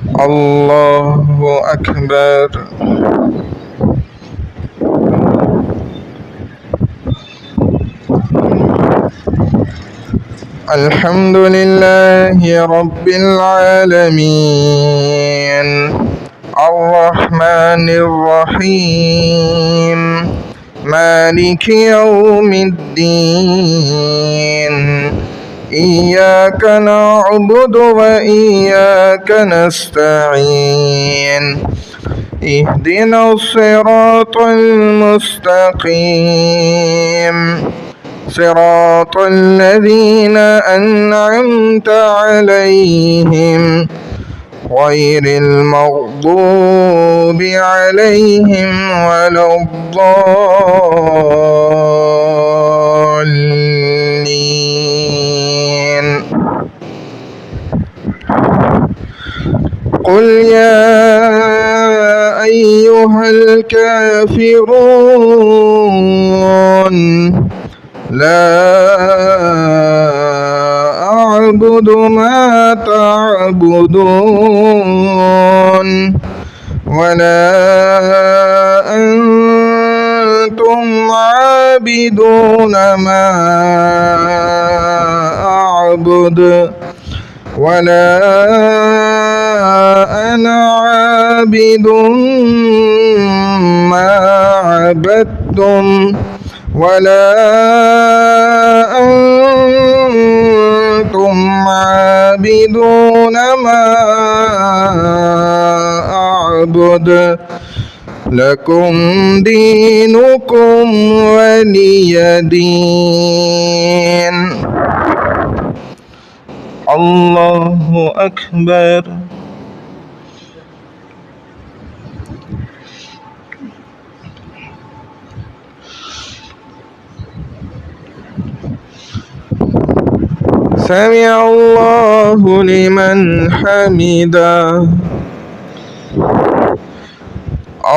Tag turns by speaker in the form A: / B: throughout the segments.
A: الله أكبر. الحمد لله رب العالمين الرحمن الرحيم مالك يوم الدين إياك نعبد وإياك نستعين اهدنا الصراط المستقيم صراط الذين أنعمت عليهم غير المغضوب عليهم ولا الضالين. قل يا أيها الكافرون لا أعبد ما تعبدون ولا أنتم عابدون ما أعبد ولا أنا عابد ما عبدتم ولا أنتم عابدون ما أعبد لكم دينكم ولي دين. الله أكبر. سمع الله لمن حمده.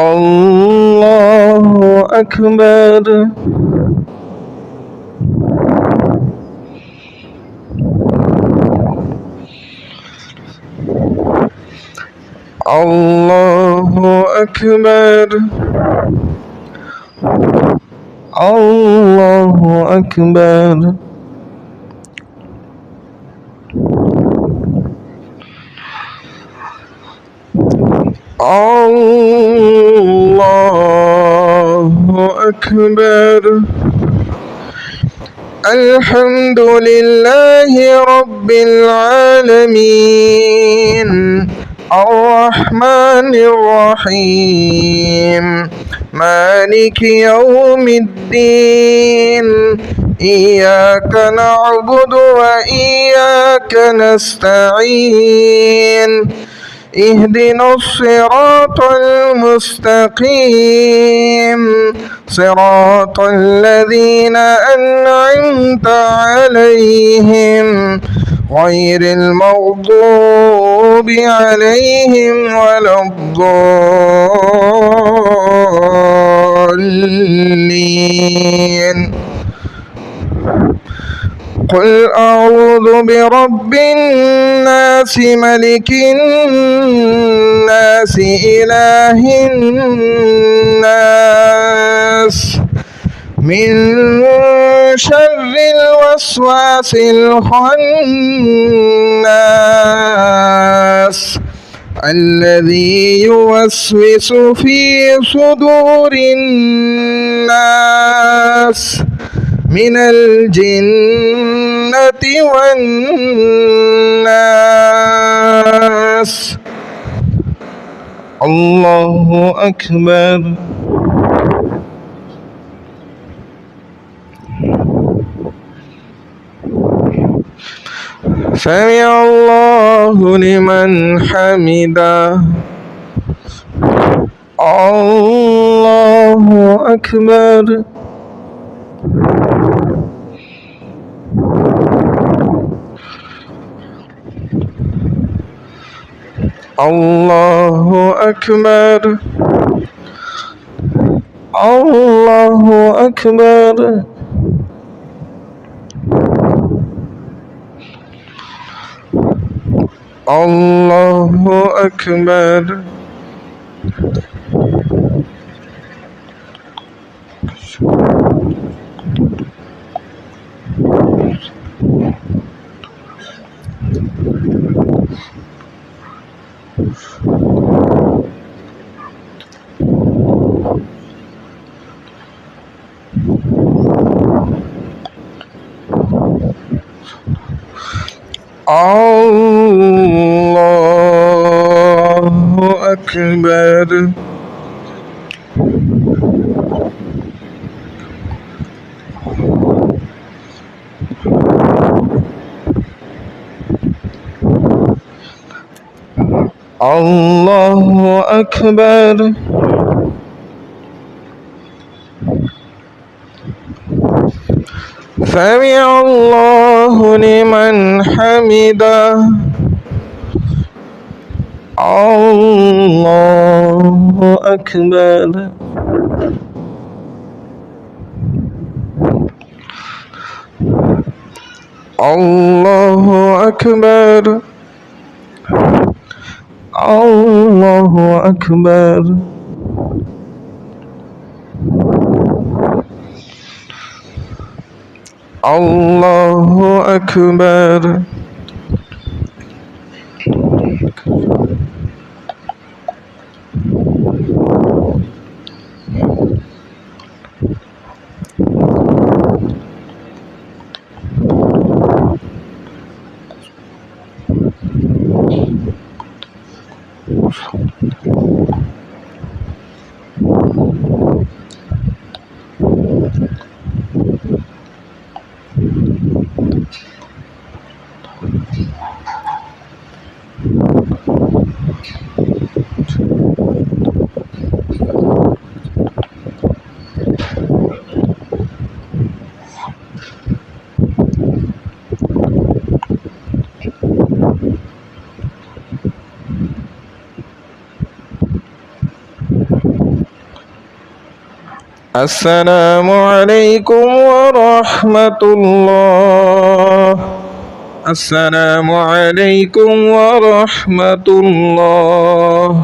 A: الله أكبر. الله أكبر. الله أكبر. الله أكبر. الحمد لله رب العالمين الرحمن الرحيم مالك يوم الدين إياك نعبد وإياك نستعين اهدنا الصراط المستقيم صراط الذين أنعمت عليهم غير المغضوب عليهم ولا الضالين. قل أعوذ برب الناس ملك الناس إله الناس من شر الوسواس الخناس الذي يوسوس في صدور الناس من الجنة والناس. الله أكبر. سمع الله لمن حمده. الله أكبر. الله أكبر. الله أكبر. الله أكبر الله أكبر الله أكبر سمع الله لمن حمده الله أكبر الله أكبر الله أكبر الله أكبر السلام عليكم ورحمة الله السلام عليكم ورحمة الله